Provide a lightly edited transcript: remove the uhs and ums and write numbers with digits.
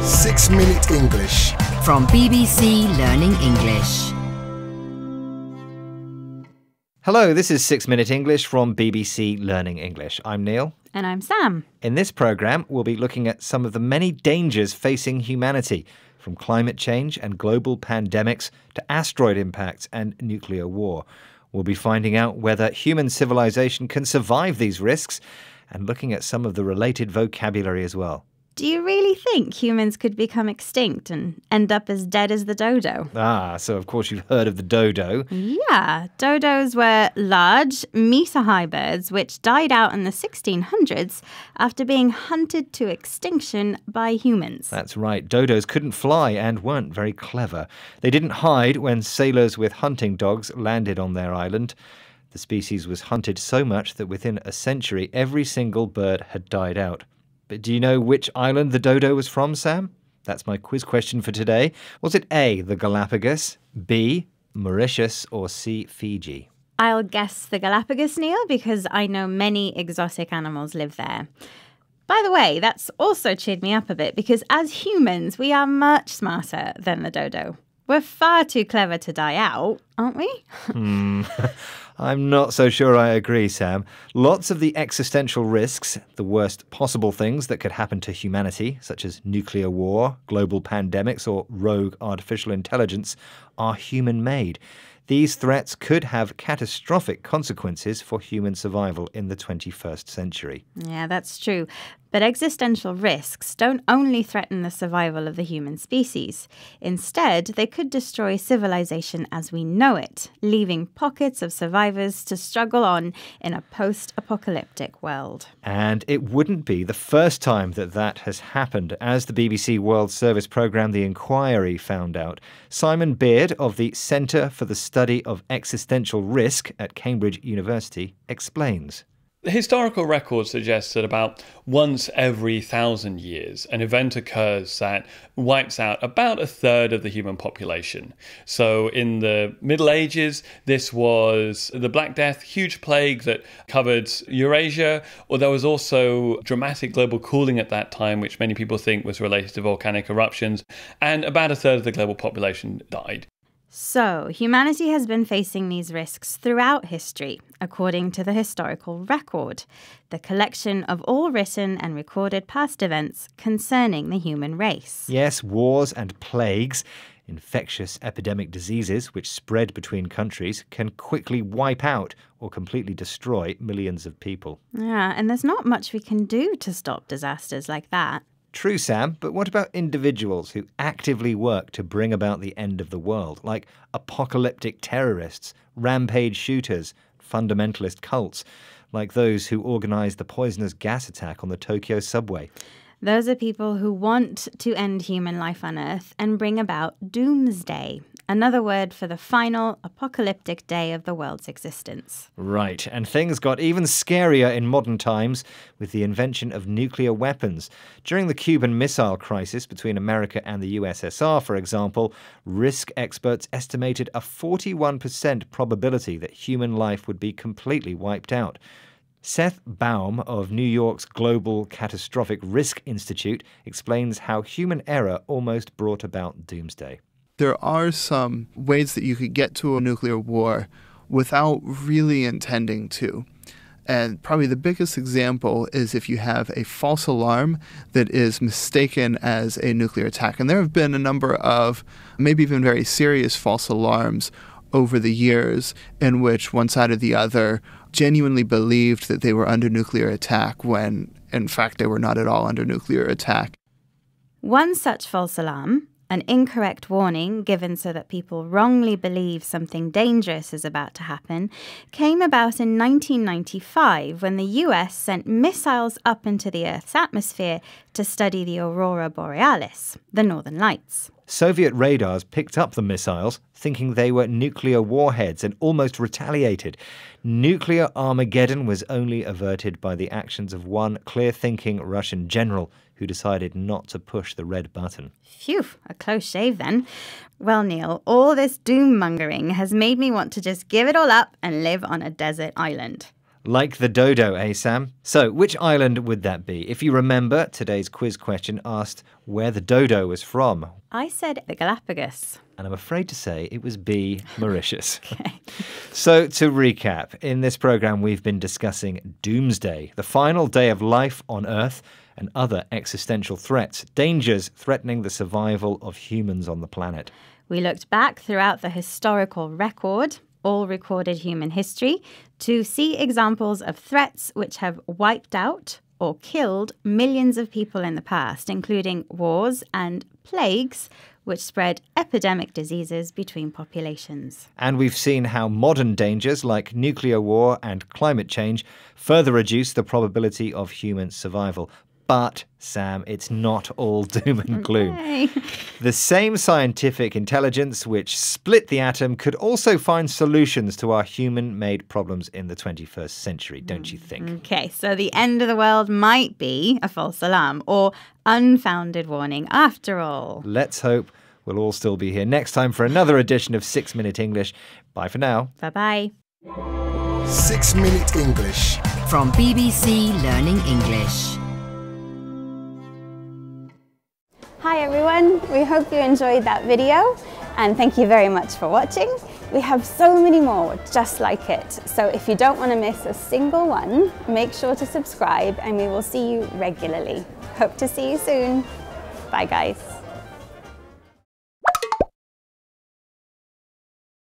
6-Minute English. From BBC Learning English. Hello, this is 6-Minute English from BBC Learning English. I'm Neil. And I'm Sam. In this programme, we'll be looking at some of the many dangers facing humanity, from climate change and global pandemics to asteroid impacts and nuclear war. We'll be finding out whether human civilization can survive these risks and looking at some of the related vocabulary as well. Do you really think humans could become extinct and end up as dead as the dodo? So of course you've heard of the dodo. Yeah, dodos were large, meter-high birds which died out in the 1600s after being hunted to extinction by humans. That's right. Dodos couldn't fly and weren't very clever. They didn't hide when sailors with hunting dogs landed on their island. The species was hunted so much that within a century, every single bird had died out. But do you know which island the dodo was from, Sam? That's my quiz question for today. Was it A, the Galapagos, B, Mauritius, or C, Fiji? I'll guess the Galapagos, Neil, because I know many exotic animals live there. By the way, that's also cheered me up a bit because as humans, we are much smarter than the dodo. We're far too clever to die out, aren't we? I'm not so sure I agree, Sam. Lots of the existential risks, the worst possible things that could happen to humanity, such as nuclear war, global pandemics, or rogue artificial intelligence, are human-made. These threats could have catastrophic consequences for human survival in the 21st century. Yeah, that's true. But existential risks don't only threaten the survival of the human species. Instead, they could destroy civilization as we know it, leaving pockets of survivors to struggle on in a post-apocalyptic world. And it wouldn't be the first time that has happened. As the BBC World Service programme The Inquiry found out, Simon Beard of the Centre for the Study of Existential Risk at Cambridge University explains. The historical record suggests that about once every 1,000 years, an event occurs that wipes out about a third of the human population. So in the Middle Ages, this was the Black Death, huge plague that covered Eurasia, or there was also dramatic global cooling at that time, which many people think was related to volcanic eruptions, and about a third of the global population died. So, humanity has been facing these risks throughout history, according to the historical record, the collection of all written and recorded past events concerning the human race. Yes, wars and plagues, infectious epidemic diseases which spread between countries, can quickly wipe out or completely destroy millions of people. Yeah, and there's not much we can do to stop disasters like that. True, Sam, but what about individuals who actively work to bring about the end of the world, like apocalyptic terrorists, rampage shooters, fundamentalist cults, like those who organised the poisonous gas attack on the Tokyo subway? Those are people who want to end human life on Earth and bring about doomsday, another word for the final apocalyptic day of the world's existence. Right, and things got even scarier in modern times with the invention of nuclear weapons. During the Cuban Missile Crisis between America and the USSR, for example, risk experts estimated a 41% probability that human life would be completely wiped out. Seth Baum of New York's Global Catastrophic Risk Institute explains how human error almost brought about doomsday. There are some ways that you could get to a nuclear war without really intending to. And probably the biggest example is if you have a false alarm that is mistaken as a nuclear attack. And there have been a number of maybe even very serious false alarms over the years in which one side or the other genuinely believed that they were under nuclear attack when, in fact, they were not at all under nuclear attack. One such false alarm, an incorrect warning given so that people wrongly believe something dangerous is about to happen, came about in 1995 when the US sent missiles up into the Earth's atmosphere to study the aurora borealis, the northern lights. Soviet radars picked up the missiles, thinking they were nuclear warheads, and almost retaliated. Nuclear Armageddon was only averted by the actions of one clear-thinking Russian general who decided not to push the red button. Phew, a close shave then. Well, Neil, all this doom-mongering has made me want to just give it all up and live on a desert island. Like the dodo, eh, Sam? So, which island would that be? If you remember, today's quiz question asked where the dodo was from. I said the Galapagos. And I'm afraid to say it was B, Mauritius. Okay. So, to recap, in this program we've been discussing doomsday, the final day of life on Earth, and other existential threats, dangers threatening the survival of humans on the planet. We looked back throughout the historical record, all recorded human history, to see examples of threats which have wiped out or killed millions of people in the past, including wars and plagues, which spread epidemic diseases between populations. And we've seen how modern dangers like nuclear war and climate change further reduce the probability of human survival. But, Sam, it's not all doom and gloom. Okay. The same scientific intelligence which split the atom could also find solutions to our human-made problems in the 21st century, don't you think? Okay, so the end of the world might be a false alarm or unfounded warning after all. Let's hope we'll all still be here next time for another edition of 6 Minute English. Bye for now. Bye-bye. 6 Minute English. From BBC Learning English. Hi everyone, we hope you enjoyed that video and thank you very much for watching. We have so many more just like it, so if you don't want to miss a single one, make sure to subscribe and we will see you regularly. Hope to see you soon. Bye guys.